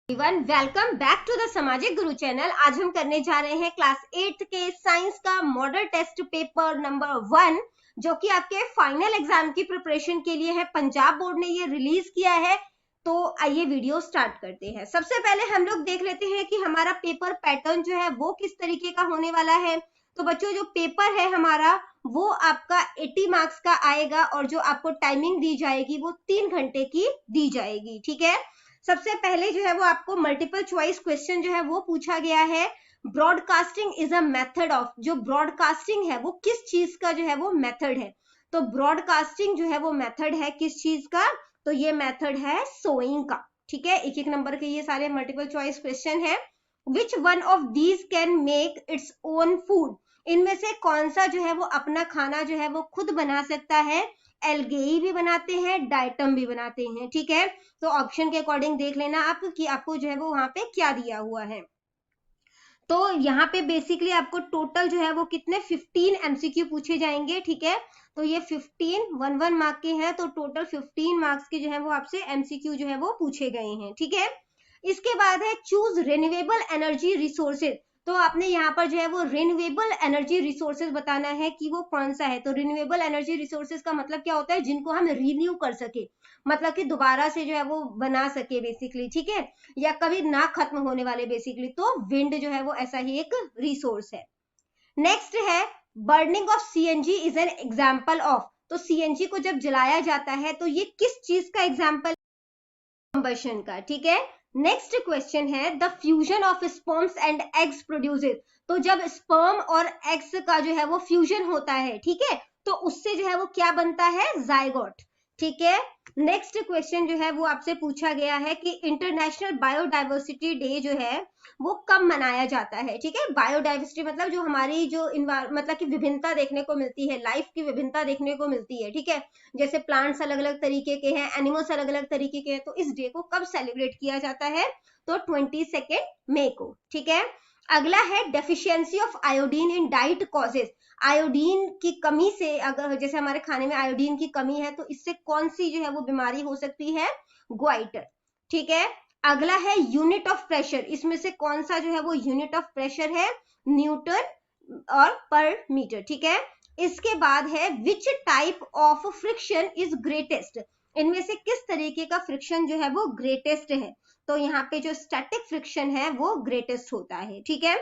Everyone, welcome back to the Samajik Guru channel. आज हम करने जा रहे हैं क्लास 8 के साइंस का मॉडल टेस्ट पेपर नंबर 1, जो कि आपके फाइनल एग्जाम की प्रिपरेशन के लिए है। पंजाब बोर्ड ने ये रिलीज किया है। तो आइए वीडियो स्टार्ट करते हैं। सबसे पहले हम लोग देख लेते हैं कि हमारा पेपर पैटर्न जो है वो किस तरीके का होने वाला है। तो बच्चों, जो पेपर है हमारा वो आपका 80 मार्क्स का आएगा और जो आपको टाइमिंग दी जाएगी वो 3 घंटे की दी जाएगी। ठीक है। सबसे पहले जो है वो आपको मल्टीपल चॉइस क्वेश्चन जो है वो पूछा गया है। Broadcasting is a method of, जो ब्रॉडकास्टिंग है वो किस चीज का जो है वो मेथड है। तो ब्रॉडकास्टिंग जो है वो मेथड है किस चीज का, तो ये मेथड है सोइंग का। ठीक है, एक एक नंबर के ये सारे मल्टीपल चॉइस क्वेश्चन है। Which one of these can make its own food, इनमें से कौन सा जो है वो अपना खाना जो है वो खुद बना सकता है। एल्गेई भी बनाते हैं, डाइटम भी बनाते हैं। ठीक है, तो ऑप्शन के अकॉर्डिंग देख लेना आप कि आपको जो है वो वहां पे क्या दिया हुआ है। तो यहाँ पे बेसिकली आपको टोटल जो है वो कितने 15 एमसीक्यू पूछे जाएंगे। ठीक है, तो ये 15 1 मार्क के हैं, तो टोटल 15 मार्क्स के जो है वो आपसे एमसीक्यू जो है वो पूछे गए हैं। ठीक है, इसके बाद है चूज रिन्यूएबल एनर्जी रिसोर्सेज। तो आपने यहाँ पर जो है वो रिन्यूएबल एनर्जी रिसोर्सेज बताना है कि वो कौन सा है। तो रिन्यूएबल एनर्जी रिसोर्सेज का मतलब क्या होता है, जिनको हम रिन्यू कर सके, मतलब कि दोबारा से जो है वो बना सके बेसिकली। ठीक है, या कभी ना खत्म होने वाले बेसिकली। तो विंड जो है वो ऐसा ही एक रिसोर्स है। नेक्स्ट है burning of CNG is an example of. तो सीएनजी को जब जलाया जाता है तो ये किस चीज का एग्जाम्पल, कंबशन का। ठीक है, नेक्स्ट क्वेश्चन है the fusion of sperms and eggs produces. तो जब स्पर्म और एग्स का जो है वो फ्यूजन होता है, ठीक है, तो उससे जो है वो क्या बनता है, जाइगोट। ठीक है, नेक्स्ट क्वेश्चन जो है वो आपसे पूछा गया है कि इंटरनेशनल बायोडाइवर्सिटी डे जो है वो कब मनाया जाता है। ठीक है, बायोडाइवर्सिटी मतलब जो हमारी जो मतलब कि विभिन्नता देखने को मिलती है, लाइफ की विभिन्नता देखने को मिलती है। ठीक है, जैसे प्लांट्स अलग अलग तरीके के हैं, एनिमल्स अलग अलग तरीके के हैं। तो इस डे को कब सेलिब्रेट किया जाता है, तो 22 मई को। ठीक है, अगला है deficiency of iodine in diet causes. Iodine की कमी से, अगर जैसे हमारे खाने में आयोडीन की कमी है तो इससे कौन सी जो है वो बीमारी हो सकती है, ग्वाइटर। ठीक है, अगला है यूनिट ऑफ प्रेशर। इसमें से कौन सा जो है वो यूनिट ऑफ प्रेशर है, न्यूटन और पर मीटर। ठीक है, इसके बाद है which type of friction is greatest. इनमें से किस तरीके का फ्रिक्शन जो है वो ग्रेटेस्ट है। तो यहाँ पे जो स्टैटिक फ्रिक्शन है वो ग्रेटेस्ट होता है। ठीक है,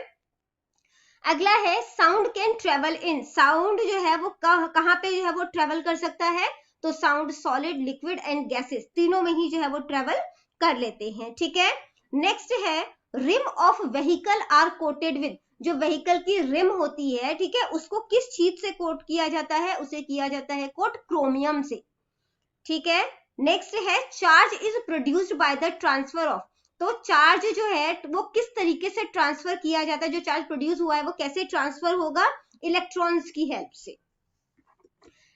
अगला है sound can travel in. Sound जो है वो कहाँ पे जो है वो ट्रेवल कर सकता है, तो sound solid, liquid and gases तीनों में ही जो है वो ट्रेवल कर लेते हैं। ठीक है, नेक्स्ट है rim of vehicle are coated with. जो व्हीकल की रिम होती है, ठीक है, उसको किस चीज से कोट किया जाता है, उसे किया जाता है कोट क्रोमियम से। ठीक है, नेक्स्ट है charge is produced by the transfer of. तो चार्ज जो है वो किस तरीके से ट्रांसफर किया जाता है, जो चार्ज प्रोड्यूस हुआ है वो कैसे ट्रांसफर होगा, इलेक्ट्रॉन्स की हेल्प से।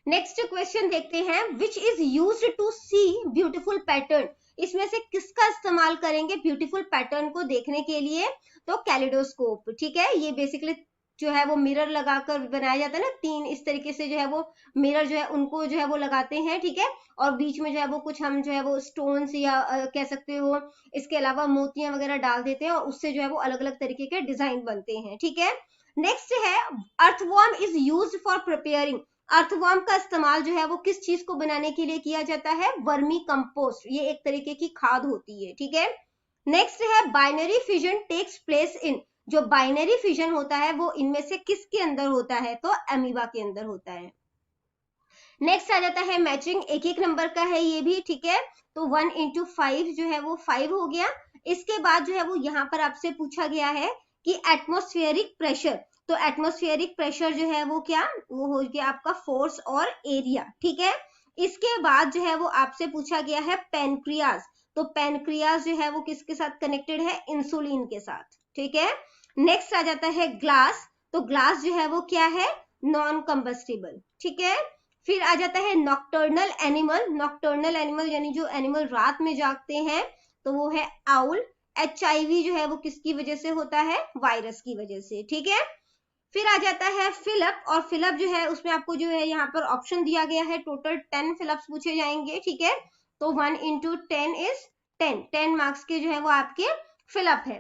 नेक्स्ट क्वेश्चन देखते हैं which is used to see beautiful pattern. इसमें से किसका इस्तेमाल करेंगे ब्यूटीफुल पैटर्न को देखने के लिए, तो कैलिडोस्कोप। ठीक है, ये बेसिकली जो है वो मिरर लगाकर बनाया जाता है ना, 3 इस तरीके से जो है वो मिरर जो है उनको जो है वो लगाते हैं। ठीक है, और बीच में जो है वो कुछ हम जो है वो स्टोन्स या कह सकते हो, इसके अलावा मोतियां वगैरह डाल देते हैं और उससे जो है वो अलग अलग तरीके के डिजाइन बनते हैं। ठीक है, नेक्स्ट है earthworm is used for preparing. Earthworm का इस्तेमाल जो है वो किस चीज को बनाने के लिए किया जाता है, वर्मी कंपोस्ट। ये एक तरीके की खाद होती है। ठीक है, नेक्स्ट है binary fission takes place in. जो बाइनरी फिजन होता है वो इनमें से किसके अंदर होता है, तो अमीबा के अंदर होता है। नेक्स्ट आ जाता है मैचिंग, एक एक नंबर का है ये भी। ठीक है, तो 1 into 5 जो है वो 5 हो गया। इसके बाद जो है वो यहाँ पर आपसे पूछा गया है कि एटमॉस्फेरिक प्रेशर। तो एटमॉस्फेरिक प्रेशर जो है वो क्या, वो हो गया आपका फोर्स और एरिया। ठीक है, इसके बाद जो है वो आपसे पूछा गया है पेनक्रियाज। तो पेनक्रियाज जो है वो किसके साथ कनेक्टेड है, इंसुलिन के साथ। ठीक है, नेक्स्ट आ जाता है ग्लास। तो ग्लास जो है वो क्या है, नॉन कंबस्टिबल। ठीक है, फिर आ जाता है नॉक्टर्नल एनिमल। नॉक्टर्नल एनिमल यानी जो एनिमल रात में जागते हैं, तो वो है आउल। HIV जो है वो किसकी वजह से होता है, वायरस की वजह से। ठीक है, फिर आ जाता है फिलअप। और फिलअप जो है उसमें आपको जो है यहाँ पर ऑप्शन दिया गया है, टोटल 10 फिलअप्स पूछे जाएंगे। ठीक है, तो 1 into 10 is 10 मार्क्स के जो है वो आपके फिलअप है।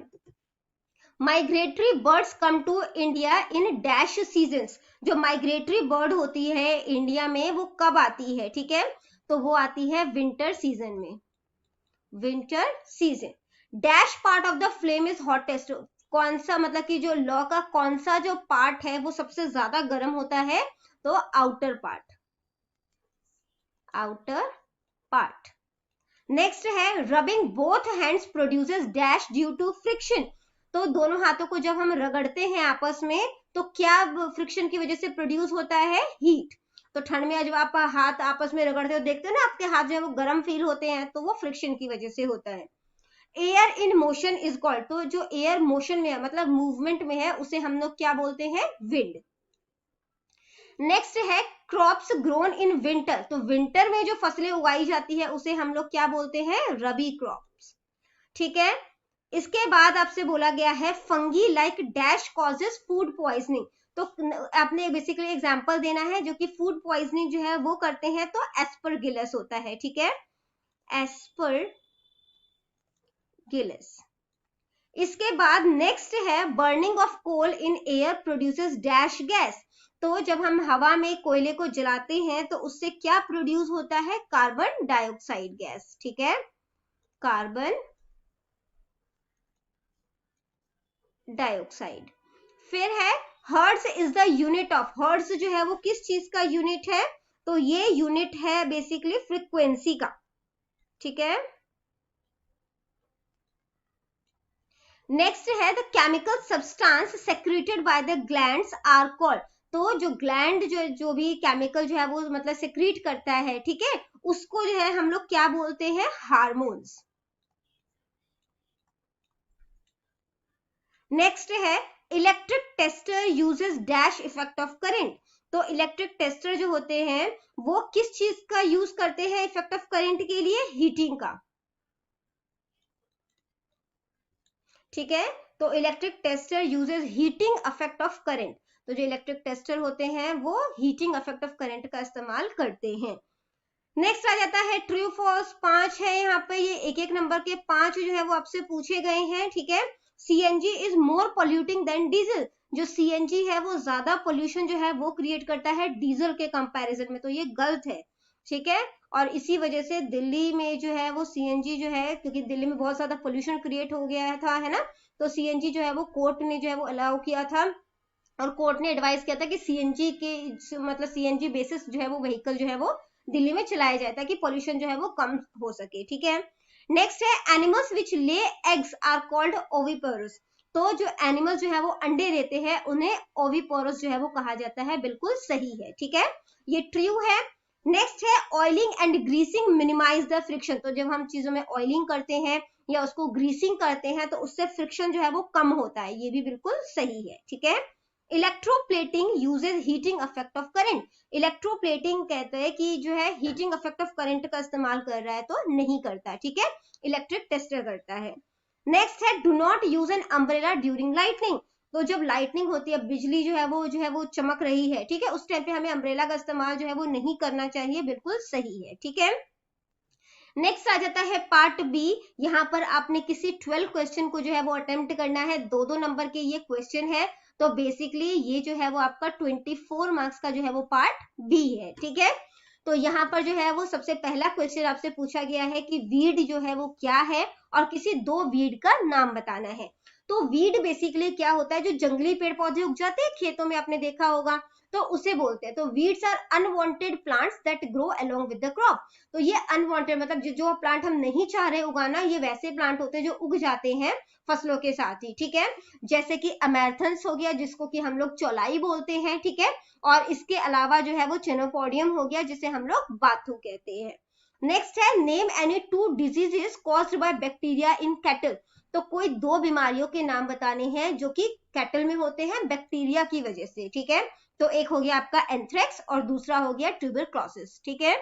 Migratory birds come to India in dash seasons. जो माइग्रेटरी बर्ड होती है इंडिया में वो कब आती है, ठीक है, तो वो आती है विंटर सीजन में, winter season. Dash part of the flame is hottest. कौन सा, मतलब कि जो लॉ का कौन सा जो पार्ट है वो सबसे ज्यादा गर्म होता है, तो outer part, outer part. Next है rubbing both hands produces dash due to friction. तो दोनों हाथों को जब हम रगड़ते हैं आपस में तो क्या फ्रिक्शन की वजह से प्रोड्यूस होता है, हीट। तो ठंड में जब आप हाथ आपस में रगड़ते हो, देखते हो ना आपके हाथ जो है वो गर्म फील होते हैं, तो वो फ्रिक्शन की वजह से होता है। Air in motion is called. तो जो एयर मोशन में है, मतलब मूवमेंट में है, उसे हम लोग क्या बोलते हैं, विंड। नेक्स्ट है क्रॉप्स ग्रोन इन विंटर। तो विंटर में जो फसलें उगाई जाती है उसे हम लोग क्या बोलते हैं, रबी क्रॉप्स, ठीक है। इसके बाद आपसे बोला गया है fungi like dash causes food poisoning. तो आपने बेसिकली एग्जांपल देना है जो कि फूड पॉइजनिंग जो है वो करते हैं, तो एस्परगिलस होता है, ठीक है, एस्परगिलस। इसके बाद नेक्स्ट है burning of coal in air produces dash gas. तो जब हम हवा में कोयले को जलाते हैं तो उससे क्या प्रोड्यूस होता है, कार्बन डाइऑक्साइड गैस, ठीक है, कार्बन डाइऑक्साइड। फिर है hertz is the unit of. Hertz जो है वो किस चीज का यूनिट है, तो ये यूनिट है बेसिकली फ्रीक्वेंसी का, ठीक है। नेक्स्ट है the chemical substance secreted by the glands are called. तो जो ग्लैंड जो भी केमिकल जो है वो मतलब सेक्रीट करता है, ठीक है, उसको जो है हम लोग क्या बोलते हैं, हार्मोन्स। नेक्स्ट है electric tester uses dash effect of current. तो इलेक्ट्रिक टेस्टर जो होते हैं वो किस चीज का यूज करते हैं इफेक्ट ऑफ करंट के लिए, हीटिंग का, ठीक है। तो electric tester uses heating effect of current. तो जो इलेक्ट्रिक टेस्टर होते हैं वो हीटिंग इफेक्ट ऑफ करंट का इस्तेमाल करते हैं। नेक्स्ट आ जाता है ट्रू फॉल्स। 5 है यहाँ पे, ये एक एक नंबर के 5 जो है वो आपसे पूछे गए हैं, ठीक है। CNG is more polluting than diesel. जो सीएनजी है वो ज्यादा पोल्यूशन जो है वो क्रिएट करता है डीजल के कंपैरिजन में, तो ये गलत है, ठीक है। और इसी वजह से दिल्ली में जो है वो सीएनजी जो है, क्योंकि दिल्ली में बहुत ज्यादा पोल्यूशन क्रिएट हो गया था, है ना, तो सीएनजी जो है वो कोर्ट ने जो है वो अलाउ किया था, और कोर्ट ने एडवाइस किया था कि सीएनजी के मतलब सीएनजी बेसिस जो है वो व्हीकल जो है वो दिल्ली में चलाया जाए ताकि पोल्यूशन जो है वो कम हो सके, ठीक है। नेक्स्ट है animals which lay eggs are called oviparous. तो जो एनिमल जो है वो अंडे देते हैं उन्हें ओविपोरस जो है वो कहा जाता है, बिल्कुल सही है, ठीक है, ये ट्रू है। नेक्स्ट है oiling and greasing minimize the friction. तो जब हम चीजों में ऑयलिंग करते हैं या उसको ग्रीसिंग करते हैं तो उससे फ्रिक्शन जो है वो कम होता है, ये भी बिल्कुल सही है, ठीक है। Electroplating uses heating effect of current. Electroplating कहते हैं कि जो है हीटिंग इफेक्ट ऑफ करंट का इस्तेमाल कर रहा है, तो नहीं करता, ठीक है, इलेक्ट्रिक टेस्टर करता है। नेक्स्ट है do not use an umbrella during lightning. तो जब लाइटनिंग होती है, बिजली जो है वो चमक रही है, ठीक है, उस टाइम पे हमें अम्ब्रेला का इस्तेमाल जो है वो नहीं करना चाहिए, बिल्कुल सही है, ठीक है। नेक्स्ट आ जाता है पार्ट बी। यहाँ पर आपने किसी 12 क्वेश्चन को जो है वो अटेम्प्ट करना है, 2-2 नंबर के ये क्वेश्चन है, तो बेसिकली ये जो है वो आपका 24 मार्क्स का जो है वो पार्ट बी है, ठीक है। तो यहाँ पर जो है वो सबसे पहला क्वेश्चन आपसे पूछा गया है कि वीड जो है वो क्या है और किसी 2 वीड का नाम बताना है। तो वीड बेसिकली क्या होता है, जो जंगली पेड़ पौधे उग जाते हैं खेतों में, आपने देखा होगा, तो उसे बोलते हैं। तो weeds are unwanted plants that grow along with the crop. तो ये अनवांटेड मतलब जो प्लांट हम नहीं चाह रहे उगाना, ये वैसे प्लांट होते हैं जो उग जाते हैं फसलों के साथ ही, ठीक है। जैसे कि अमेर्थन्स हो गया जिसको कि हम लोग चौलाई बोलते हैं, ठीक है, और इसके अलावा जो है वो चेनोपोडियम हो गया जिसे हम लोग बाथू कहते हैं। नेक्स्ट है name any 2 diseases caused by bacteria in cattle. तो कोई 2 बीमारियों के नाम बताने हैं जो कि कैटल में होते हैं बैक्टीरिया की वजह से, ठीक है। तो एक हो गया आपका एंथ्रेक्स और दूसरा हो गया ट्यूबरक्लोसिस, ठीक है।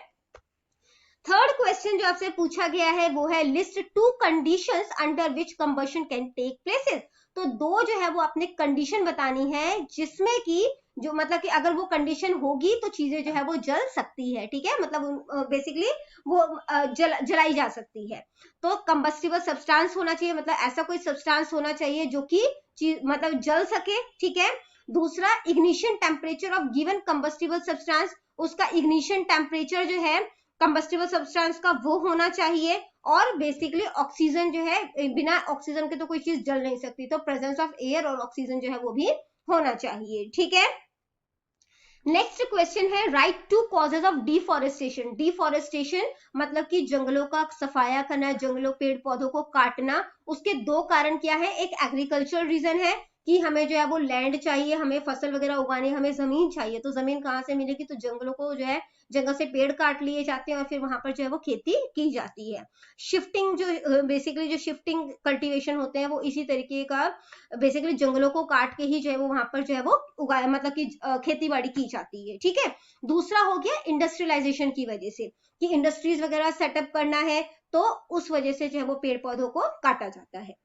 थर्ड क्वेश्चन जो आपसे पूछा गया है वो है list 2 conditions under which combustion can take places. तो दो जो है वो आपने कंडीशन बतानी है जिसमें कि जो मतलब कि अगर वो कंडीशन होगी तो चीजें जो है वो जल सकती है, ठीक है, मतलब बेसिकली वो जलाई जा सकती है। तो कंबस्टिबल सब्सटेंस होना चाहिए, मतलब ऐसा कोई सब्सटेंस होना चाहिए जो कि मतलब जल सके, ठीक है। दूसरा, ignition temperature of given combustible substance, उसका इग्निशन टेम्परेचर जो है कंबस्टिबल सब्सटेंस का वो होना चाहिए। और बेसिकली ऑक्सीजन जो है, बिना ऑक्सीजन के तो कोई चीज जल नहीं सकती, तो प्रेजेंस ऑफ एयर और ऑक्सीजन जो है वो भी होना चाहिए, ठीक है। नेक्स्ट क्वेश्चन है write two causes of deforestation. Deforestation मतलब कि जंगलों का सफाया करना, जंगलों पेड़ पौधों को काटना। उसके दो कारण क्या है, एक एग्रीकल्चर रीजन है कि हमें जो है वो लैंड चाहिए, हमें फसल वगैरह उगाने, हमें जमीन चाहिए, तो जमीन कहाँ से मिलेगी, तो जंगलों को जो है जंगल से पेड़ काट लिए जाते हैं और फिर वहां पर जो है वो खेती की जाती है। शिफ्टिंग जो बेसिकली जो शिफ्टिंग कल्टीवेशन होते हैं वो इसी तरीके का, बेसिकली जंगलों को काट के ही जो है वो वहां पर जो है वो उगाया, मतलब कि खेती बाड़ी की जाती है, ठीक है। दूसरा हो गया इंडस्ट्रियलाइजेशन की वजह से, कि इंडस्ट्रीज वगैरह सेटअप करना है तो उस वजह से जो है वो पेड़ पौधों को काटा जाता है।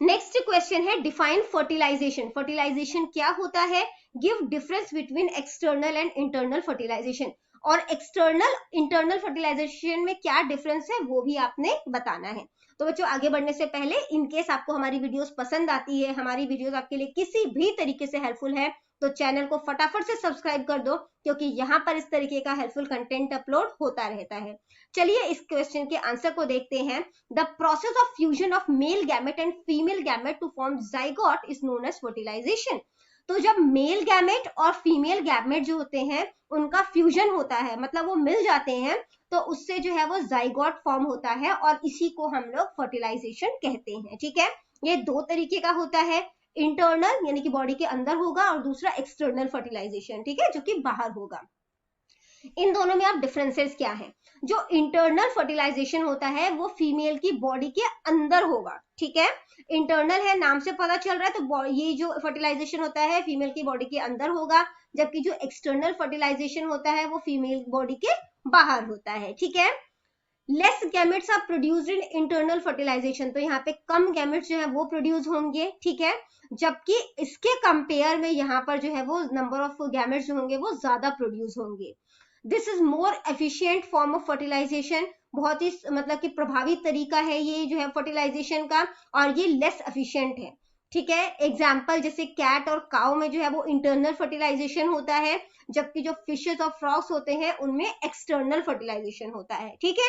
नेक्स्ट क्वेश्चन है डिफाइन फर्टिलाइजेशन। फर्टिलाइजेशन क्या होता है, give difference between external and internal fertilization. और एक्सटर्नल इंटरनल फर्टिलाइजेशन में क्या डिफरेंस है वो भी आपने बताना है। तो बच्चों आगे बढ़ने से पहले, इनकेस आपको हमारी वीडियोस पसंद आती है, हमारी वीडियोस आपके लिए किसी भी तरीके से हेल्पफुल है, तो चैनल को फटाफट से सब्सक्राइब कर दो, क्योंकि यहाँ पर इस तरीके का हेल्पफुल कंटेंट अपलोड होता रहता है। चलिए इस क्वेश्चन के आंसर को देखते हैं। The process of fusion of male gamete and female gamete to form zygote is known as fertilization. तो जब मेल गैमेट और फीमेल गैमेट जो होते हैं उनका फ्यूजन होता है, मतलब वो मिल जाते हैं, तो उससे जो है वो जाइगोट फॉर्म होता है और इसी को हम लोग फर्टिलाइजेशन कहते हैं, ठीक है। ये दो तरीके का होता है, इंटरनल यानी कि बॉडी के अंदर होगा और दूसरा एक्सटर्नल फर्टिलाइजेशन, ठीक है, जो कि बाहर होगा। इन दोनों में आप डिफरेंसेस क्या है, जो इंटरनल फर्टिलाइजेशन होता है वो फीमेल की बॉडी के अंदर होगा, ठीक है। इंटरनल है, नाम से पता चल रहा है, तो ये जो फर्टिलाइजेशन होता है फीमेल की बॉडी के अंदर होगा, जबकि जो एक्सटर्नल फर्टिलाइजेशन होता है वो फीमेल बॉडी के बाहर होता है, ठीक है। Less gametes are produced in internal fertilization, तो यहाँ पे कम गैमेट्स जो है वो प्रोड्यूस होंगे, ठीक है। जबकि इसके कंपेयर में यहाँ पर जो है वो नंबर ऑफ गैमेट्स जो होंगे वो ज्यादा प्रोड्यूस होंगे। This is more efficient form of fertilization, बहुत ही मतलब कि प्रभावी तरीका है ये जो है फर्टिलाइजेशन का, और ये लेस एफिशिएंट है, ठीक है। एग्जाम्पल जैसे कैट और काउ में जो है वो इंटरनल फर्टिलाइजेशन होता है, जबकि जो फिशेस और फ्रॉग्स होते हैं उनमें एक्सटर्नल फर्टिलाइजेशन होता है, ठीक है।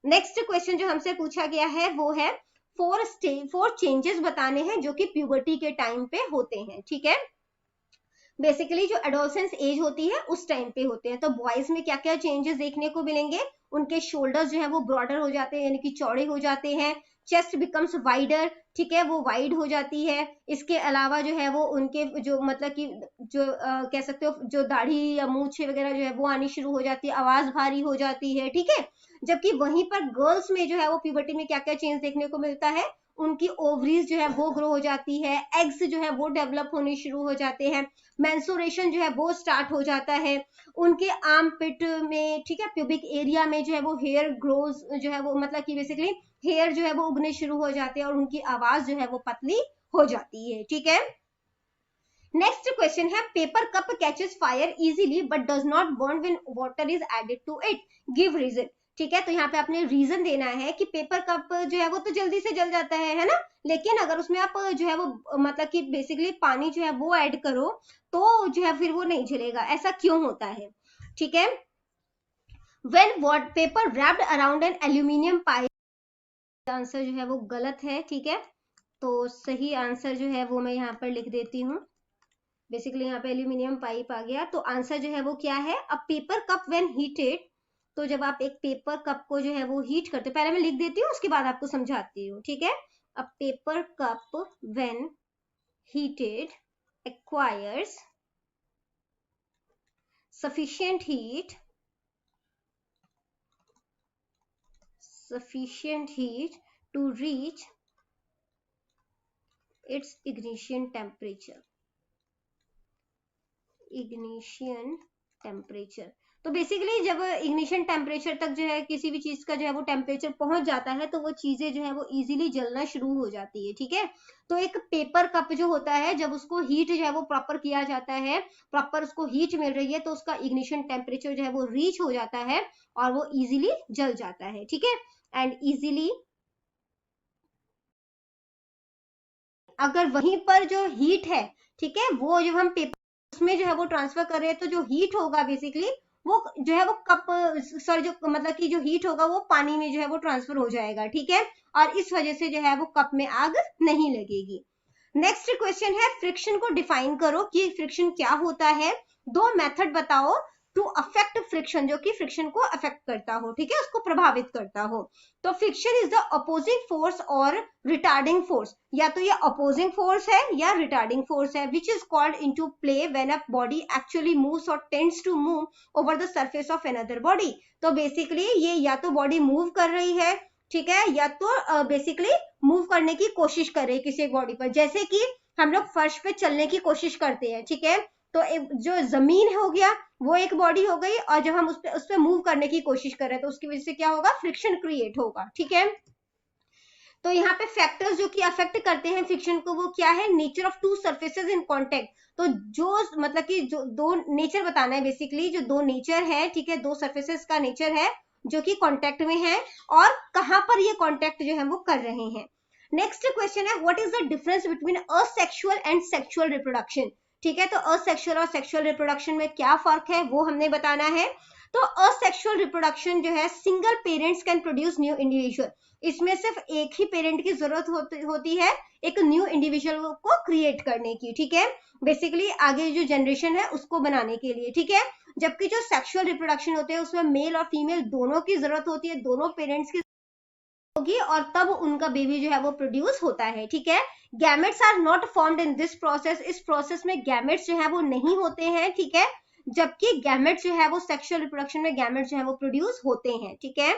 नेक्स्ट क्वेश्चन जो हमसे पूछा गया है वो है फोर चेंजेस बताने हैं जो कि प्यूबर्टी के टाइम पे होते हैं, ठीक है। बेसिकली जो एडोलसेंस एज होती है उस टाइम पे होते हैं। तो बॉयज में क्या क्या चेंजेस देखने को मिलेंगे, उनके शोल्डर्स जो है वो ब्रॉडर हो जाते हैं यानी कि चौड़े हो जाते हैं, चेस्ट बिकम्स वाइडर, ठीक है, वो वाइड हो जाती है। इसके अलावा जो है वो उनके जो मतलब कि जो कह सकते हो जो दाढ़ी या मूछे वगैरह जो है वो आनी शुरू हो जाती है, आवाज भारी हो जाती है, ठीक है। जबकि वहीं पर गर्ल्स में जो है वो प्यूबर्टी में क्या क्या चेंज देखने को मिलता है, उनकी ओवरीज जो है वो ग्रो हो जाती है, एग्स जो है वो डेवलप होने शुरू हो जाते हैं, मेंसुरेशन जो है वो स्टार्ट हो जाता है, उनके आर्म पिट में, ठीक है, प्यूबिक एरिया में जो है वो हेयर ग्रोज जो है वो मतलब कि बेसिकली हेयर जो है वो उगने शुरू हो जाते हैं और उनकी आवाज जो है वो पतली हो जाती है, ठीक है। नेक्स्ट क्वेश्चन है paper cup catches fire easily but does not burn when water is added to it, give reason, ठीक है। तो यहाँ पे आपने रीजन देना है कि पेपर कप जो है वो तो जल्दी से जल जाता है ना, लेकिन अगर उसमें आप जो है वो मतलब कि बेसिकली पानी जो है वो ऐड करो तो जो है फिर वो नहीं जलेगा, ऐसा क्यों होता है, ठीक है। When what paper wrapped around an aluminium pipe, answer जो है वो गलत है, ठीक है। तो सही आंसर जो है वो मैं यहाँ पर लिख देती हूँ, बेसिकली यहाँ पे एल्यूमिनियम पाइप आ गया। तो आंसर जो है वो क्या है, a paper cup when heated, तो जब आप एक पेपर कप को जो है वो हीट करते, पहले मैं लिख देती हूँ उसके बाद आपको समझाती हूँ, ठीक है। A paper cup when heated acquires sufficient heat to reach its ignition temperature, तो बेसिकली जब इग्निशन टेम्परेचर तक जो है किसी भी चीज का जो है वो टेम्परेचर पहुंच जाता है तो वो चीजें जो है वो इजीली जलना शुरू हो जाती है, ठीक है। तो एक पेपर कप जो होता है, जब उसको हीट जो है वो प्रॉपर किया जाता है, प्रॉपर उसको हीट मिल रही है, तो उसका इग्निशन टेम्परेचर जो है वो रीच हो जाता है और वो इजीली जल जाता है, ठीक है। एंड इजीली अगर वहीं पर जो हीट है, ठीक है, वो जब हम पेपर उसमें जो है वो ट्रांसफर कर रहे हैं, तो जो हीट होगा बेसिकली वो जो है वो कप सर जो मतलब कि जो हीट होगा वो पानी में जो है वो ट्रांसफर हो जाएगा, ठीक है, और इस वजह से जो है वो कप में आग नहीं लगेगी। नेक्स्ट क्वेश्चन है, फ्रिक्शन को डिफाइन करो कि फ्रिक्शन क्या होता है। दो मेथड बताओ टू अफेक्ट फ्रिक्शन, जो कि फ्रिक्शन को अफेक्ट करता हो, ठीक है, उसको प्रभावित करता हो। तो friction is the opposing force और रिटार्डिंग फोर्स, या तो ये अपोजिंग फोर्स है या रिटार्डिंग फोर्स है, which is called into play when a body actually moves और tends to move over the surface of another body. तो बेसिकली ये या तो बॉडी मूव कर रही है, ठीक है, या तो बेसिकली मूव करने की कोशिश कर रही है किसी बॉडी पर, जैसे कि हम लोग फर्श पे चलने की कोशिश करते हैं, ठीक है, तो जो जमीन हो गया वो एक बॉडी हो गई, और जब हम उस पे मूव करने की कोशिश कर रहे हैं तो उसकी वजह से क्या होगा, फ्रिक्शन क्रिएट होगा, ठीक है। तो यहाँ पे फैक्टर्स जो कि अफेक्ट करते हैं फ्रिक्शन को, वो क्या है, nature of to surfaces in contact. तो जो मतलब कि जो दो नेचर बताना है बेसिकली, जो दो नेचर है, ठीक है, दो सरफेसेस का नेचर है जो कि कांटेक्ट में है, और कहां पर ये कांटेक्ट जो है वो कर रहे हैं। नेक्स्ट क्वेश्चन है, what is the difference between asexual and sexual reproduction, ठीक है। तो असेक्सुअल और सेक्सुअल रिप्रोडक्शन में क्या फर्क है वो हमने बताना है। तो असेक्सुअल रिप्रोडक्शन जो है, single parents can produce new individual, इसमें सिर्फ एक ही पेरेंट की जरूरत होती है एक न्यू इंडिविजुअल को क्रिएट करने की, ठीक है, बेसिकली आगे जो जनरेशन है उसको बनाने के लिए, ठीक है। जबकि जो सेक्सुअल रिप्रोडक्शन होते हैं उसमें मेल और फीमेल दोनों की जरूरत होती है, दोनों पेरेंट्स की होगी, और तब उनका बेबी जो है वो प्रोड्यूस होता है, ठीक है। Gametes are not formed in this process, इस प्रोसेस में गैमेट्स जो है वो नहीं होते हैं, ठीक है, जबकि गैमेट्स जो है वो सेक्सुअल रिप्रोडक्शन में गैमेट्स जो है वो प्रोड्यूस होते हैं, ठीक है।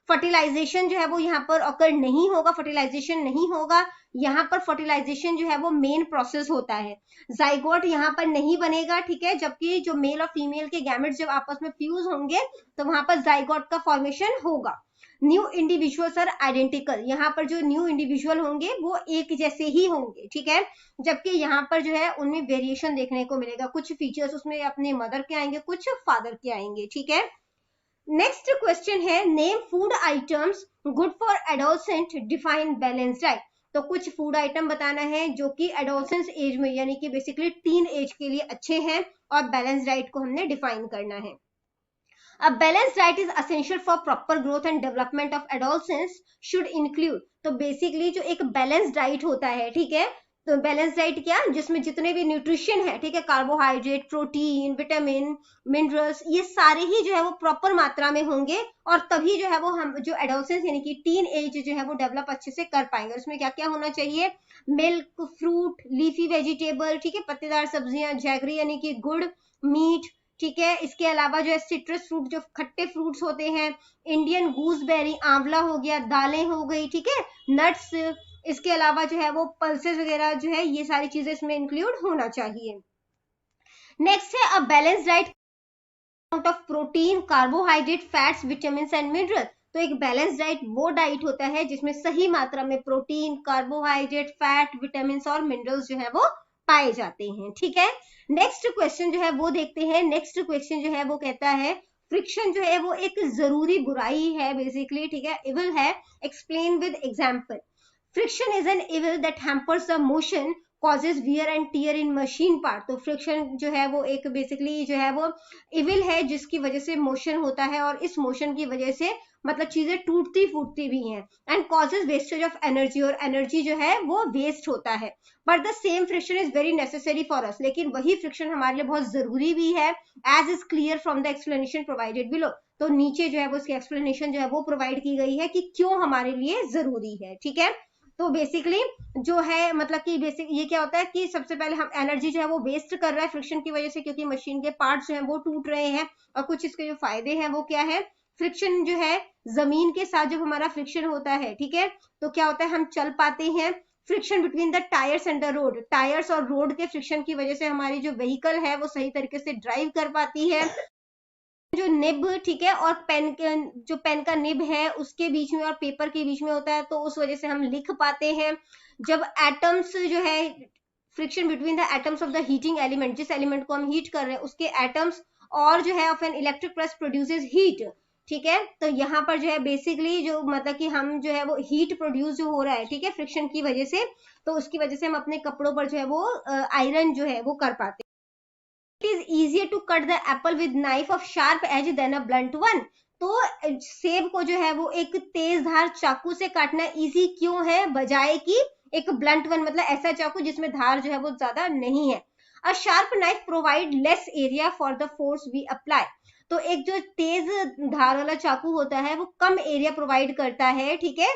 फर्टिलाइजेशन जो है वो यहाँ पर अकर नहीं होगा, फर्टिलाइजेशन नहीं होगा, यहाँ पर फर्टिलाइजेशन जो है वो मेन प्रोसेस होता है। जाइगोट यहाँ पर नहीं बनेगा, ठीक है, जबकि जो मेल और फीमेल के गैमेट्स जब आपस में फ्यूज होंगे तो वहां पर जाइगोट का फॉर्मेशन होगा। न्यू इंडिविजुअल्स आर आइडेंटिकल, यहाँ पर जो न्यू इंडिविजुअल होंगे वो एक जैसे ही होंगे, ठीक है, जबकि यहाँ पर जो है उनमें वेरिएशन देखने को मिलेगा, कुछ फीचर्स उसमें अपने मदर के आएंगे, कुछ फादर के आएंगे, ठीक है। नेक्स्ट क्वेश्चन है, name food items good for adolescent, define balance diet. तो कुछ फूड आइटम बताना है जो कि एडोलसेंस एज में यानी कि बेसिकली टीन एज के लिए अच्छे हैं, और बैलेंस डाइट को हमने डिफाइन करना है। A balanced diet is essential for proper growth and development of adolescents should include, तो बेसिकली जो एक बैलेंस डाइट होता है, ठीक है, तो बैलेंस डाइट क्या, जिसमें जितने भी न्यूट्रिशन है, ठीक है, कार्बोहाइड्रेट, प्रोटीन, विटामिन, मिनरल्स, ये सारे ही जो है वो प्रॉपर मात्रा में होंगे, और तभी जो है वो हम जो एडोलसेंस यानी कि टीन एज जो है वो डेवलप अच्छे से कर पाएंगे। उसमें क्या क्या होना चाहिए, मिल्क, फ्रूट, लीफी वेजिटेबल, ठीक है, पत्तेदार सब्जियां, जैगरी यानी कि गुड़, मीट, ठीक है, इसके अलावा जो है सिट्रस फ्रूट, जो खट्टे फ्रूट्स होते हैं, इंडियन गूसबेरी, आंवला हो गया, दालें हो गई, ठीक है, नट्स, इसके अलावा जो है वो पल्सेस वगैरह जो है, ये सारी चीजें इसमें इंक्लूड होना चाहिए। नेक्स्ट है, a balance diet of protein, carbohydrate, fats, vitamin and mineral. तो एक बैलेंस डाइट वो डाइट होता है जिसमें सही मात्रा में प्रोटीन, कार्बोहाइड्रेट, फैट, विटामिन और मिनरल्स जो है वो पाए जाते हैं, ठीक है। नेक्स्ट क्वेश्चन जो है वो देखते हैं। नेक्स्ट क्वेश्चन जो है वो कहता है, फ्रिक्शन जो है वो एक जरूरी बुराई है बेसिकली, ठीक है, इविल है, explain with example. Friction is an evil that hampers the motion, causes wear and tear in machine part. तो फ्रिक्शन जो है वो एक बेसिकली जो है वो इविल है जिसकी वजह से मोशन होता है, और इस मोशन की वजह से मतलब चीजें टूटती फूटती भी हैं, and causes wastage of energy, और एनर्जी जो है वो वेस्ट होता है। But the same friction is very necessary for us, लेकिन वही फ्रिक्शन हमारे लिए बहुत जरूरी भी है, as is clear from the explanation provided below. तो नीचे जो है वो उसकी एक्सप्लेनेशन जो है वो प्रोवाइड की गई है कि क्यों हमारे लिए जरूरी है, ठीक है। तो बेसिकली जो है मतलब कि बेसिक ये क्या होता है कि सबसे पहले हम एनर्जी जो है वो वेस्ट कर रहा है फ्रिक्शन की वजह से, क्योंकि मशीन के पार्ट्स जो है वो टूट रहे हैं, और कुछ इसके जो फायदे हैं वो क्या है, फ्रिक्शन जो है जमीन के साथ जब हमारा फ्रिक्शन होता है, ठीक है, तो क्या होता है, हम चल पाते हैं। Friction between the tyres and the road, tyres और रोड के फ्रिक्शन की वजह से हमारी जो व्हीकल है वो सही तरीके से ड्राइव कर पाती है। जो निब, ठीक है, और पेन जो पेन का निब है उसके बीच में और पेपर के बीच में होता है, तो उस वजह से हम लिख पाते हैं। जब एटम्स जो है, friction between the atoms of the heating element, जिस एलिमेंट को हम हीट कर रहे हैं उसके एटम्स और जो है of an electric press produces heat, ठीक है। तो यहाँ पर जो है बेसिकली जो मतलब कि हम जो है वो हीट प्रोड्यूस जो हो रहा है, ठीक है, फ्रिक्शन की वजह से, तो उसकी वजह से हम अपने कपड़ों पर जो है वो आयरन जो है वो कर पाते हैं। It is easier to cut the apple with knife of sharp edge than a blunt one. तो सेब को जो है वो एक तेज धार चाकू से काटना इजी क्यों है, बजाय कि एक ब्लंट वन, मतलब ऐसा चाकू जिसमें धार जो है वो ज्यादा नहीं है। A sharp knife provide less area for the force we apply. तो एक जो तेज धार वाला चाकू होता है वो कम एरिया प्रोवाइड करता है, ठीक है,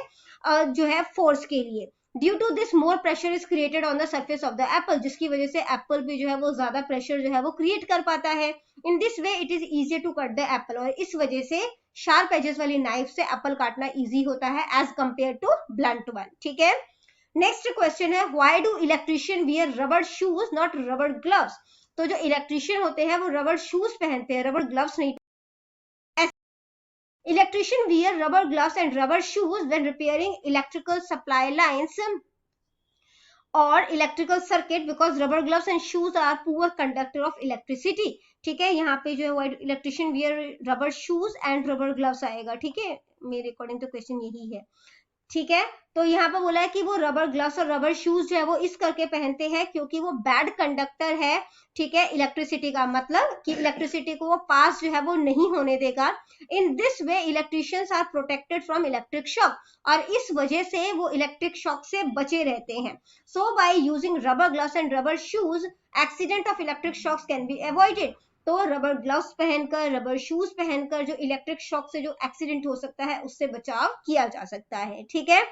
जो है फोर्स के लिए। Due to this more pressure is created on the surface of the apple, जिसकी वजह से एप्पल पे जो है वो ज्यादा प्रेशर जो है वो क्रिएट कर पाता है। In this way it is easier to cut the apple, और इस वजह से शार्प एजेस वाली नाइफ से एप्पल काटना इजी होता है as compare to blunt one, ठीक है। नेक्स्ट क्वेश्चन है, why do electrician wear rubber shoes not rubber gloves. तो जो इलेक्ट्रिशियन होते हैं वो रबर शूज पहनते हैं, रबर ग्लव्स नहीं। Electrician wear rubber gloves and rubber shoes when repairing electrical supply lines or electrical circuit because rubber gloves and shoes are poor conductor of electricity. ठीक है, यहाँ पे जो है electrician wear rubber shoes and rubber gloves आएगा, ठीक है, मेरे अकॉर्डिंग तो क्वेश्चन यही है, ठीक है। तो यहाँ पे बोला है कि वो रबर ग्लव्स और रबर शूज जो है वो इस करके पहनते हैं क्योंकि वो बैड कंडक्टर है, ठीक है, इलेक्ट्रिसिटी का, मतलब कि इलेक्ट्रिसिटी को वो पास जो है वो नहीं होने देगा। In this way electricians are protected from electric shock, और इस वजह से वो इलेक्ट्रिक शॉक से बचे रहते हैं। So by using rubber gloves and rubber shoes accident of electric shocks can be avoided. तो रबर ग्लव्स पहनकर, रबर शूज पहनकर जो इलेक्ट्रिक शॉक से जो एक्सीडेंट हो सकता है उससे बचाव किया जा सकता है, ठीक है।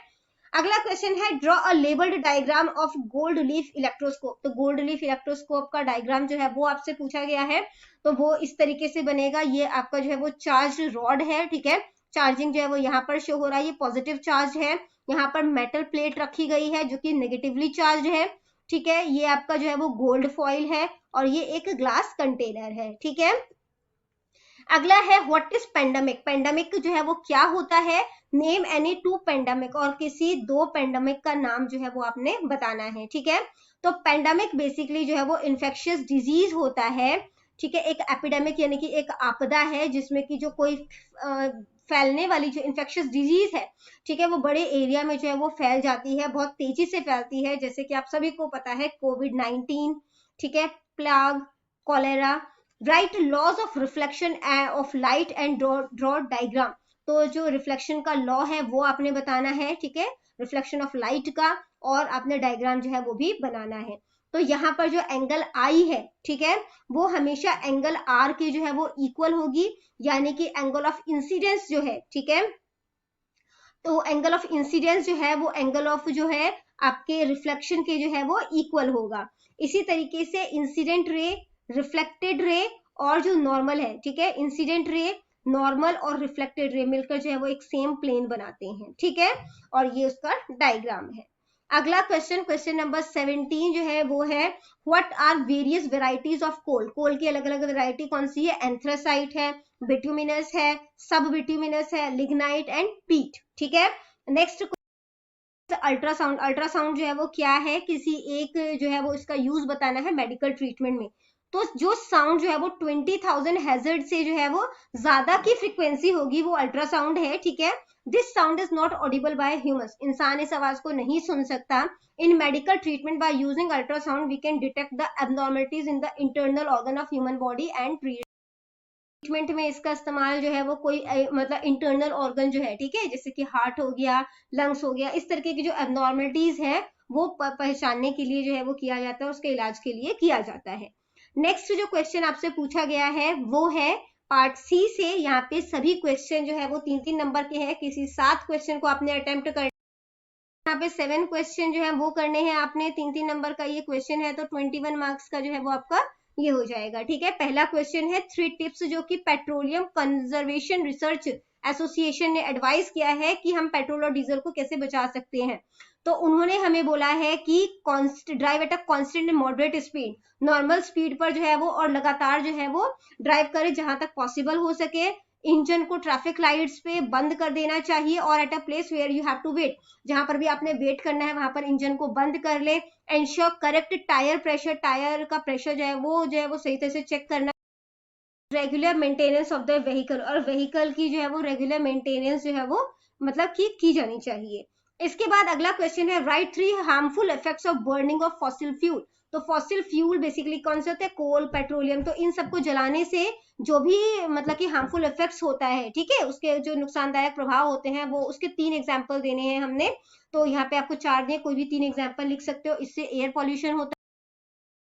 अगला क्वेश्चन है, draw a labelled diagram of gold leaf electroscope. तो गोल्ड लीफ इलेक्ट्रोस्कोप का डायग्राम जो है वो आपसे पूछा गया है, तो वो इस तरीके से बनेगा। ये आपका जो है वो चार्ज रॉड है, ठीक है, चार्जिंग जो है वो यहाँ पर शो हो रहा है, ये पॉजिटिव चार्ज है। यहाँ पर मेटल प्लेट रखी गई है जो कि नेगेटिवली चार्ज है, ठीक है। ये आपका जो है वो गोल्ड फॉइल है और ये एक ग्लास कंटेनर है, ठीक है। अगला है, व्हाट इज पेंडेमिक। पेंडेमिक जो है वो क्या होता है, नेम एनी टू पेंडेमिक, और किसी दो पेंडेमिक का नाम जो है वो आपने बताना है, ठीक है। तो पेंडेमिक बेसिकली जो है वो इन्फेक्शियस डिजीज होता है, ठीक है, एक एपिडेमिक यानी कि एक आपदा है जिसमें कि जो कोई फैलने वाली जो इन्फेक्शियस डिजीज है, ठीक है, वो बड़े एरिया में जो है वो फैल जाती है, बहुत तेजी से फैलती है, जैसे कि आप सभी को पता है कोविड-19, ठीक है, plague, cholera. Write laws of reflection of light and draw diagram. तो जो रिफ्लेक्शन का लॉ है वो आपने बताना है, ठीक है, रिफ्लेक्शन ऑफ लाइट का, और आपने डायग्राम जो है वो भी बनाना है। तो यहाँ पर जो एंगल आई है, ठीक है, वो हमेशा एंगल आर की जो है वो इक्वल होगी, यानी कि एंगल ऑफ इंसिडेंस जो है, ठीक है, तो एंगल ऑफ इंसिडेंस जो है वो एंगल ऑफ जो है आपके रिफ्लेक्शन के जो है वो इक्वल होगा। इसी तरीके से इंसिडेंट रे, रिफ्लेक्टेड रे और जो नॉर्मल है, ठीक है, इंसिडेंट रे, नॉर्मल और रिफ्लेक्टेड रे मिलकर जो है वो एक सेम प्लेन बनाते हैं, ठीक है, और ये उसका डायग्राम है। अगला क्वेश्चन, क्वेश्चन नंबर 17 जो है वो है, what are various varieties of coal. Coal की अलग अलग वेराइटी कौन सी है, एंथ्रासाइट है, बिट्यूमिनस है, सब बिट्यूमिनस है, लिग्नाइट एंड पीट, ठीक है। Next ultrasound. अल्ट्रासाउंड जो है वो क्या है, किसी एक जो है वो इसका यूज बताना है मेडिकल ट्रीटमेंट में। तो जो साउंड जो है वो 20,000 हैजर्ड से जो है वो ज्यादा की फ्रीक्वेंसी होगी, वो अल्ट्रासाउंड है, ठीक है। This sound is not audible by humans, इंसान इस आवाज को नहीं सुन सकता। In medical treatment by using ultrasound we can detect the abnormalities in the internal organ of human body and treatment में इसका इस्तेमाल जो है वो कोई मतलब इंटरनल ऑर्गन जो है, ठीक है, जैसे कि हार्ट हो गया, लंग्स हो गया, इस तरीके की जो एब्नॉर्मलिटीज है वो पहचानने के लिए जो है वो किया जाता है, उसके इलाज के लिए किया जाता है। नेक्स्ट जो क्वेश्चन आपसे पूछा गया है वो है पार्ट सी से। यहाँ पे सभी क्वेश्चन जो है वो 3-3 नंबर के हैं, किसी 7 क्वेश्चन को आपने अटेम्प्ट कर, यहाँ पे 7 क्वेश्चन जो है वो करने हैं आपने, 3-3 नंबर का ये क्वेश्चन है, तो 21 मार्क्स का जो है वो आपका ये हो जाएगा, ठीक है। पहला क्वेश्चन है 3 टिप्स जो कि पेट्रोलियम कंजर्वेशन रिसर्च एसोसिएशन ने एडवाइस किया है कि हम पेट्रोल और डीजल को कैसे बचा सकते हैं। तो उन्होंने हमें बोला है कि drive at a constant and moderate speed, normal speed पर जो है वो और लगातार जो है वो ड्राइव करे जहां तक पॉसिबल हो सके। इंजन को ट्रैफिक लाइट्स पे बंद कर देना चाहिए और at a place where you have to wait, जहां पर भी आपने वेट करना है वहां पर इंजन को बंद कर ले। Ensure correct tyre pressure, tyre का प्रेशर जो है वो सही तरह से चेक करना। Regular maintenance of the vehicle, और व्हीकल की जो है वो रेगुलर मेंटेनेंस जो है वो मतलब की जानी चाहिए। इसके बाद अगला क्वेश्चन है write 3 harmful effects of burning of fossil fuel. तो फॉसिल फ्यूल बेसिकली कौन से होते हैं, कोल, पेट्रोलियम, तो इन सबको जलाने से जो भी मतलब कि हार्मफुल इफेक्ट्स होता है, ठीक है, उसके जो नुकसानदायक प्रभाव होते हैं वो उसके 3 एग्जाम्पल देने हैं हमने। तो यहाँ पे आपको 4 दिए, कोई भी 3 एग्जाम्पल लिख सकते हो। इससे एयर पॉल्यूशन होता है,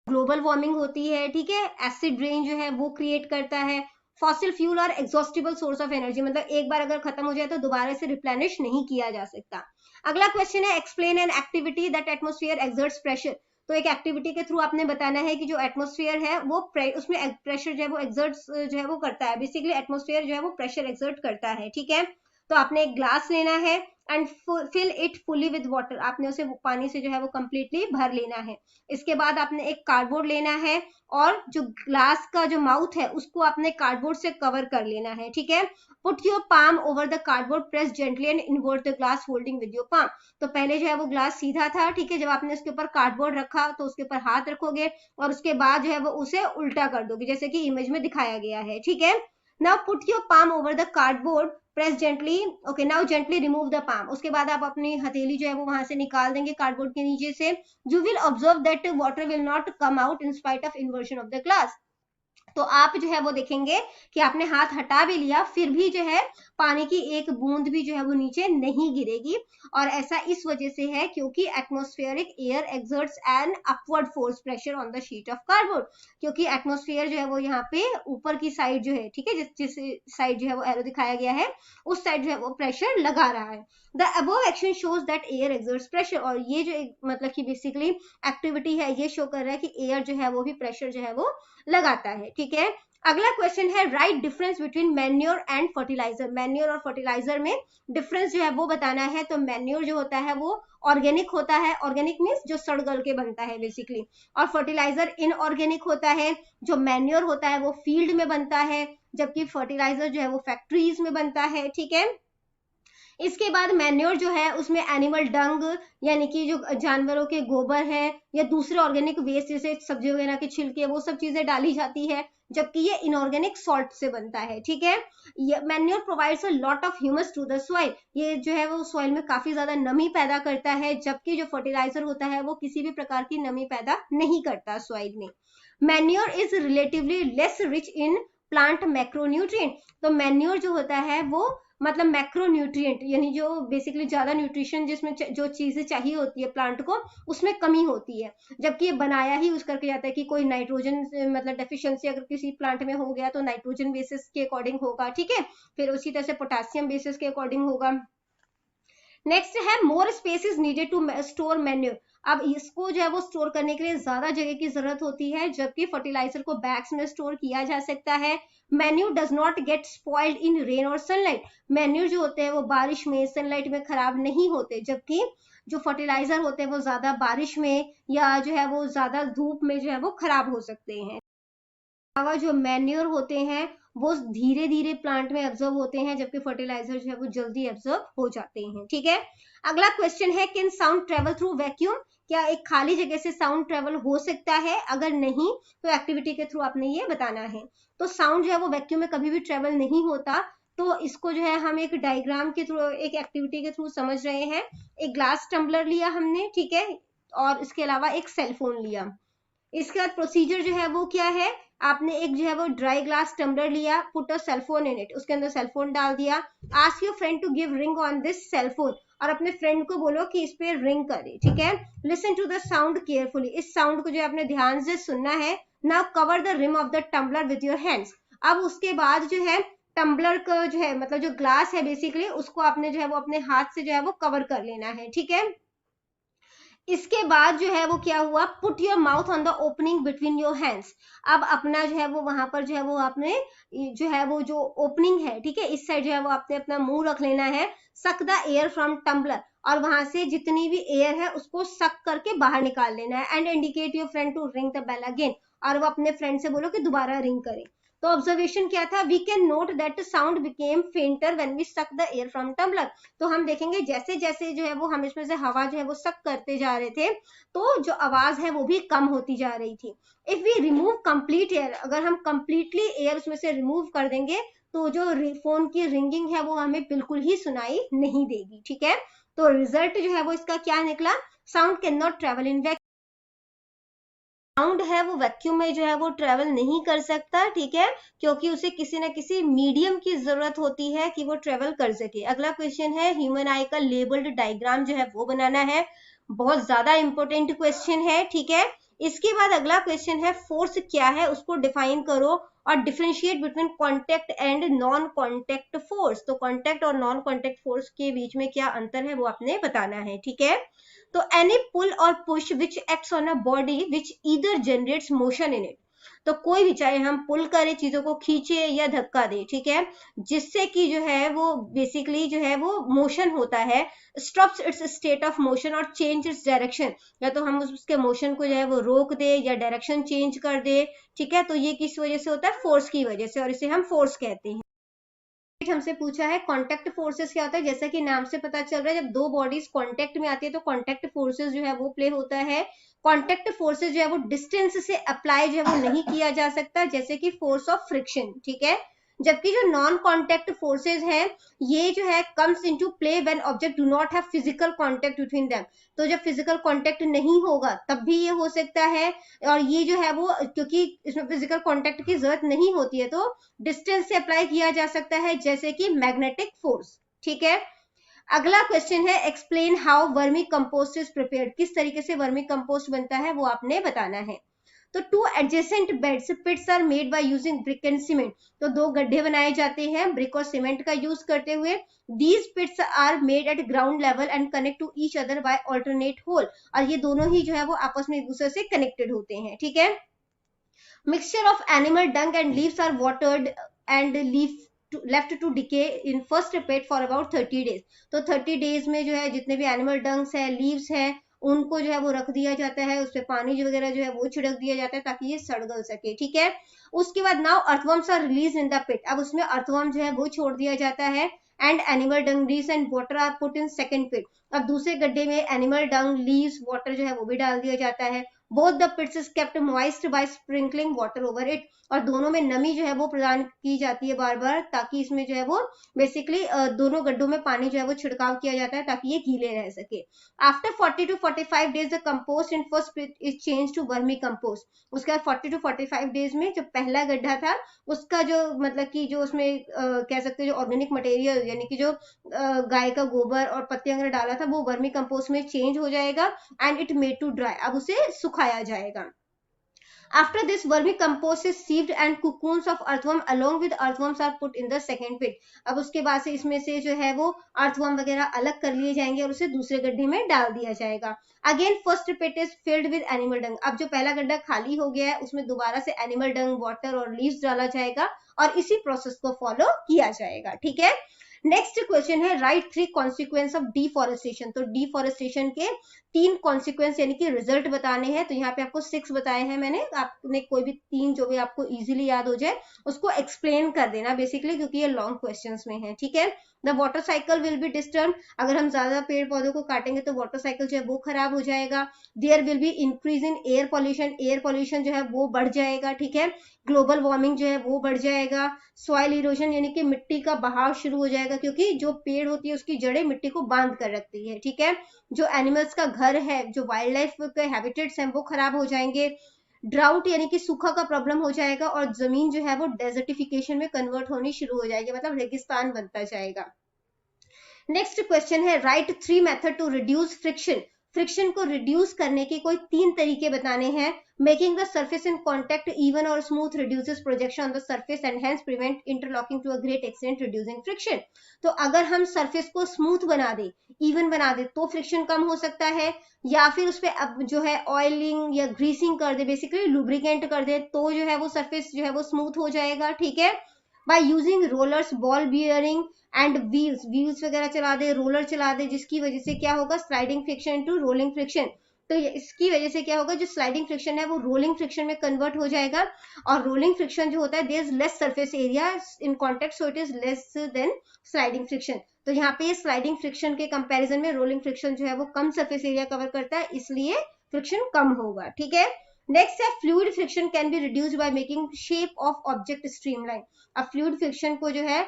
ग्लोबल वार्मिंग होती है, ठीक है, एसिड रेन जो है वो क्रिएट करता है, फॉसिल फ्यूल और एग्जॉस्टिबल सोर्स ऑफ एनर्जी, मतलब एक बार अगर खत्म हो जाए तो दोबारा से रिप्लेनिश नहीं किया जा सकता। अगला क्वेश्चन है explain an activity that atmosphere exerts pressure. तो एक एक्टिविटी के थ्रू आपने बताना है कि जो एटमॉस्फेयर है वो उसमें प्रेशर जो है वो एक्सर्ट्स जो है वो करता है, बेसिकली एटमॉस्फेयर जो है वो प्रेशर एक्सर्ट करता है, ठीक है। तो आपने एक ग्लास लेना है and fill it fully with water, आपने उसे पानी से जो है वो कंप्लीटली भर लेना है। इसके बाद आपने एक कार्डबोर्ड लेना है और जो ग्लास का जो माउथ है उसको आपने कार्डबोर्ड से कवर कर लेना है, ठीक है। Put your palm over the cardboard, press gently and invert the glass holding with your palm. तो पहले जो है वो ग्लास सीधा था, ठीक है, जब आपने उसके ऊपर कार्डबोर्ड रखा तो उसके ऊपर हाथ रखोगे और उसके बाद जो है वो उसे उल्टा कर दोगे जैसे कि इमेज में दिखाया गया है, ठीक है। Now put your palm over the cardboard, press gently, okay, now gently remove the palm. उसके बाद आप अपनी हथेली जो है वो वहां से निकाल देंगे कार्डबोर्ड के नीचे से। You will observe that water will not come out in spite of inversion of the glass. तो आप जो है वो देखेंगे कि आपने हाथ हटा भी लिया फिर भी जो है पानी की एक बूंद भी जो है वो नीचे नहीं गिरेगी। और ऐसा इस वजह से है क्योंकि atmospheric air exerts an upward force pressure on the sheet of cardboard, क्योंकि एटमॉस्फेयर जो है वो यहाँ पे ऊपर की साइड जो है, ठीक है, जिस साइड जो है वो एरो दिखाया गया है उस साइड जो है वो प्रेशर लगा रहा है। The above action shows that air exerts pressure, और ये जो मतलब कि बेसिकली एक्टिविटी है ये शो कर रहा है कि एयर जो है वो भी प्रेशर जो है वो लगाता है, ठीक है। अगला क्वेश्चन है write difference between manure and fertiliser. Manure और फर्टिलाइजर में डिफरेंस जो है वो बताना है। तो मैन्योर जो होता है वो ऑर्गेनिक होता है, ऑर्गेनिक मींस जो सड़ गल के बनता है बेसिकली, और फर्टिलाइजर इनऑर्गेनिक होता है। जो मैन्योर होता है वो फील्ड में बनता है जबकि फर्टिलाइजर जो है वो फैक्ट्रीज में बनता है, ठीक है। इसके बाद मैन्योर जो है उसमें एनिमल डंग यानी कि जो जानवरों के गोबर है या दूसरे ऑर्गेनिक वेस्ट जैसे सब्जी वगैरह के छिलके वो सब चीजें डाली जाती है, जबकि ये इनऑर्गेनिक सॉल्ट से बनता है, ठीक है। Manure provides a lot of humus to the soil, ये जो है वो सॉइल में काफी ज्यादा नमी पैदा करता है, जबकि जो फर्टिलाइजर होता है वो किसी भी प्रकार की नमी पैदा नहीं करता सॉइल में। Manure is relatively less rich in plant macronutrient. तो मैन्योर जो होता है वो मतलब मैक्रोन्यूट्रिएंट यानी जो बेसिकली ज्यादा न्यूट्रिशन जिसमें जो चीजें चाहिए होती है प्लांट को उसमें कमी होती है, जबकि ये बनाया ही उस करके जाता है कि कोई नाइट्रोजन मतलब डेफिशिएंसी अगर किसी प्लांट में हो गया तो नाइट्रोजन बेसिस के अकॉर्डिंग होगा, ठीक है, फिर उसी तरह से पोटेशियम बेसिस के अकॉर्डिंग होगा। नेक्स्ट है more space is needed to store manure. अब इसको जो है वो स्टोर करने के लिए ज्यादा जगह की जरूरत होती है, जबकि फर्टिलाइजर को बैग्स में स्टोर किया जा सकता है। Manure does not gate spoiled in rain और सनलाइट। मैन्यूर जो होते हैं वो बारिश में सनलाइट में खराब नहीं होते, जबकि जो फर्टिलाइजर होते हैं वो ज्यादा बारिश में या जो है वो ज्यादा धूप में जो है वो खराब हो सकते हैं। जो मैन्योर होते हैं वो धीरे धीरे प्लांट में एब्जॉर्ब होते हैं, जबकि फर्टिलाइजर जो है वो जल्दी एब्जॉर्ब हो जाते हैं, ठीक है। अगला क्वेश्चन है can sound travel through vacuum. क्या एक खाली जगह से साउंड ट्रेवल हो सकता है, अगर नहीं तो एक्टिविटी के थ्रू आपने ये बताना है। तो साउंड जो है वो वैक्यूम में कभी भी ट्रेवल नहीं होता, तो इसको जो है हम एक डायग्राम के थ्रू एक एक्टिविटी के थ्रू समझ रहे हैं। एक ग्लास टम्बलर लिया हमने, ठीक है, और इसके अलावा एक सेलफोन लिया। इसके बाद प्रोसीजर जो है वो क्या है, आपने एक जो है वो ड्राई ग्लास टम्बलर लिया, put a cellphone in it, उसके अंदर सेलफोन डाल दिया। Ask your friend to give ring on this cellphone, और अपने फ्रेंड को बोलो कि इस पे रिंग करे, ठीक है। Listen to the sound carefully, इस साउंड को जो आपने ध्यान से सुनना है। Now cover the rim of the tumbler with your hands. अब उसके बाद जो है टम्बलर का जो है मतलब जो ग्लास है बेसिकली उसको आपने जो है वो अपने हाथ से जो है वो कवर कर लेना है, ठीक है। इसके बाद जो है वो क्या हुआ, put your mouth on the opening between your hands. अब अपना जो है वो वहां पर जो है वो आपने जो है वो जो ओपनिंग है, ठीक है, इस साइड जो है वो आपने अपना मुंह रख लेना है। सक द एयर फ्रॉम टम्बलर, और वहां से जितनी भी एयर है उसको सक करके बाहर निकाल लेना है। And indicate your friend to ring the bell again, और वो अपने फ्रेंड से बोलो कि दोबारा रिंग करे। तो ऑब्जर्वेशन क्या था, we can note that sound became fainter when we suck the air from tumbler. तो हम देखेंगे जैसे जैसे जो है वो हम इसमें से हवा जो है वो सक करते जा रहे थे तो जो आवाज है वो भी कम होती जा रही थी। If we remove complete air, अगर हम कंप्लीटली एयर उसमें से रिमूव कर देंगे तो जो फोन की रिंगिंग है वो हमें बिल्कुल ही सुनाई नहीं देगी। ठीक है, तो रिजल्ट जो है वो इसका क्या निकला, sound can not travel in vacuum. Sound है वो वैक्यूम में जो है वो ट्रेवल नहीं कर सकता। ठीक है, क्योंकि उसे किसी ना किसी मीडियम की जरूरत होती है कि वो ट्रेवल कर सके। अगला क्वेश्चन है, ह्यूमन आई का लेबल्ड डायग्राम जो है वो बनाना है। बहुत ज्यादा इंपॉर्टेंट क्वेश्चन है। ठीक है, इसके बाद अगला क्वेश्चन है, फोर्स क्या है उसको डिफाइन करो और differentiate between contact and non contact force. तो कॉन्टेक्ट और नॉन कॉन्टेक्ट फोर्स के बीच में क्या अंतर है वो आपने बताना है। ठीक है, तो एनी पुल और push which acts on a body which either generates motion in it. तो कोई भी, चाहे हम पुल करें, चीजों को खींचे या धक्का दे, ठीक है, जिससे कि जो है वो बेसिकली जो है वो मोशन होता है, stops it's state of motion और चेंज इट्स डायरेक्शन, या तो हम उसके मोशन को जो है वो रोक दे या डायरेक्शन चेंज कर दे। ठीक है, तो ये किस वजह से होता है, फोर्स की वजह से, और इसे हम फोर्स कहते हैं। हमसे पूछा है कॉन्टेक्ट फोर्सेस क्या होता है। जैसा कि नाम से पता चल रहा है, जब दो बॉडीज कॉन्टेक्ट में आती है तो कॉन्टेक्ट फोर्सेस जो है वो प्ले होता है। कॉन्टेक्ट फोर्सेस जो है वो डिस्टेंस से अप्लाई जो है वो नहीं किया जा सकता, जैसे कि फोर्स ऑफ फ्रिक्शन। ठीक है, जबकि जो नॉन कॉन्टेक्ट फोर्सेज हैं ये जो है comes into play when object do not have physical contact between them. तो जब फिजिकल कॉन्टेक्ट नहीं होगा तब भी ये हो सकता है, और ये जो है वो क्योंकि इसमें फिजिकल कॉन्टेक्ट की जरूरत नहीं होती है तो डिस्टेंस से अप्लाई किया जा सकता है, जैसे कि मैग्नेटिक फोर्स। ठीक है, अगला क्वेश्चन है, explain how vermi compost is prepared. किस तरीके से वर्मी कंपोस्ट बनता है वो आपने बताना है। तो two adjacent beds pits are made by using brick and cement. तो दो गड्ढे बनाए जाते हैं ब्रिक और सीमेंट का यूज करते हुए। These pits are made at ground level and connect to each other by alternate hole. और ये दोनों ही जो है वो आपस में एक दूसरे से कनेक्टेड होते हैं। ठीक है, mixture of animal dung and leaves are watered and left to decay in first pit for about 30 days। तो 30 days में जो है जितने भी एनिमल डंग्स है, लीव्स है, उनको जो है वो रख दिया जाता है, उस पर पानी वगैरह जो है वो छिड़क दिया जाता है ताकि ये सड़ गल सके। ठीक है, उसके बाद now earthworms are release in the pit. अब उसमें अर्थवर्म जो है वो छोड़ दिया जाता है। And animal dung leaves and water are put in second pit. अब दूसरे गड्ढे में एनिमल डंग लीव्स वाटर जो है वो भी डाल दिया जाता है। Both the pits is kept moist by sprinkling water over it. और दोनों में नमी जो है वो प्रदान की जाती है बार बार, ताकि इसमें जो है वो बेसिकली दोनों गड्ढों में पानी जो है वो छिड़काव किया जाता है ताकि ये गीले रह सके। After 40 to 45 days the compost in first pit is change to vermi compost. उसके बाद 40 to 45 days में जो पहला गड्ढा था उसका जो मतलब कि जो उसमें कह सकते हैं जो ऑर्गेनिक मटेरियल यानी कि जो गाय का गोबर और पत्ते वगैरह डाला था वो वर्मी कंपोस्ट में चेंज हो जाएगा and it made to dry. अब उसे सुखाया जाएगा। After this, vermicompost is sieved and cocoons of earthworm along with earthworms are put in the second pit। अब उसके बाद से इसमें से जो है वो earthworm वगैरह अलग कर लिए जाएंगे और उसे दूसरे गड्ढे में डाल दिया जाएगा। Again, first pit is filled with animal dung। अब जो पहला गड्ढा खाली हो गया है उसमें दोबारा से animal dung, water और leaves डाला जाएगा और इसी प्रोसेस को फॉलो किया जाएगा। ठीक है, नेक्स्ट क्वेश्चन है, राइट 3 कॉन्सिक्वेंस ऑफ डिफॉरेस्टेशन। तो डिफॉरेस्टेशन के 3 कॉन्सिक्वेंस यानी कि रिजल्ट बताने हैं। तो यहाँ पे आपको 6 बताए हैं मैंने, आपने कोई भी 3 जो भी आपको इजीली याद हो जाए उसको एक्सप्लेन कर देना बेसिकली, क्योंकि ये लॉन्ग क्वेश्चंस में है। ठीक है, the water cycle will be disturb. अगर हम ज्यादा पेड़ पौधों को काटेंगे तो वाटर साइकिल जो है वो खराब हो जाएगा। There will be increase in air pollution. Air pollution जो है वो बढ़ जाएगा। ठीक है, ग्लोबल वार्मिंग जो है वो बढ़ जाएगा। सॉइल इरोजन यानी कि मिट्टी का बहाव शुरू हो जाएगा, क्योंकि जो पेड़ होती है उसकी जड़ें मिट्टी को बांध कर रखती है। ठीक है, जो एनिमल्स का घर है, जो वाइल्ड लाइफ के हैबिटेट्स हैं वो खराब हो जाएंगे। ड्राउट यानी कि सूखा का प्रॉब्लम हो जाएगा और जमीन जो है वो डेजर्टिफिकेशन में कन्वर्ट होनी शुरू हो जाएगी, मतलब रेगिस्तान बनता जाएगा। नेक्स्ट क्वेश्चन है, write 3 method to reduce friction. Friction को रिड्यूस करने के कोई 3 तरीके बताने हैं। Making the surface in contact even और smooth reduces projection on the surface and hence prevent interlocking to a great extent reducing friction. तो अगर हम सरफेस को स्मूथ बना दे, इवन बना दे तो फ्रिक्शन कम हो सकता है, या फिर उस पर अब जो है ऑयलिंग या ग्रीसिंग कर दे, बेसिकली लुब्रिकेंट कर दे, तो जो है वो सरफेस जो है वो स्मूथ हो जाएगा। ठीक है, by using rollers, ball bearing and wheels वगैरह चला दे, रोलर चला दे, जिसकी वजह से क्या होगा, sliding friction to rolling friction. तो इसकी वजह से क्या होगा, जो स्लाइडिंग फ्रिक्शन है वो रोलिंग फ्रिक्शन में कन्वर्ट हो जाएगा, और रोलिंग फ्रिक्शन जो होता है there is less surface area in contact, so it is less than sliding friction. तो यहाँ पे स्लाइडिंग फ्रिक्शन के कंपैरिजन में रोलिंग फ्रिक्शन जो है वो कम सरफेस एरिया कवर करता है, इसलिए फ्रिक्शन कम होगा। ठीक है, नेक्स्ट है fluid friction can be reduced by making shape of object streamline. अब फ्लूइड फ्रिक्शन को जो है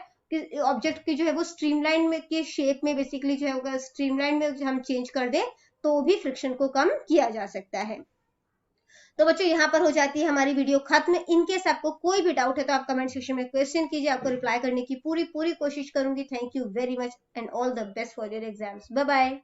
ऑब्जेक्ट की जो है वो स्ट्रीमलाइन में के शेप में बेसिकली जो है स्ट्रीमलाइन में हम चेंज कर दें तो भी फ्रिक्शन को कम किया जा सकता है। तो बच्चों यहाँ पर हो जाती है हमारी वीडियो खत्म। इनकेस आपको कोई भी डाउट है तो आप कमेंट सेक्शन में क्वेश्चन कीजिए, आपको रिप्लाई करने की पूरी कोशिश करूंगी। Thank you very much and all the best for your exams. Bye bye.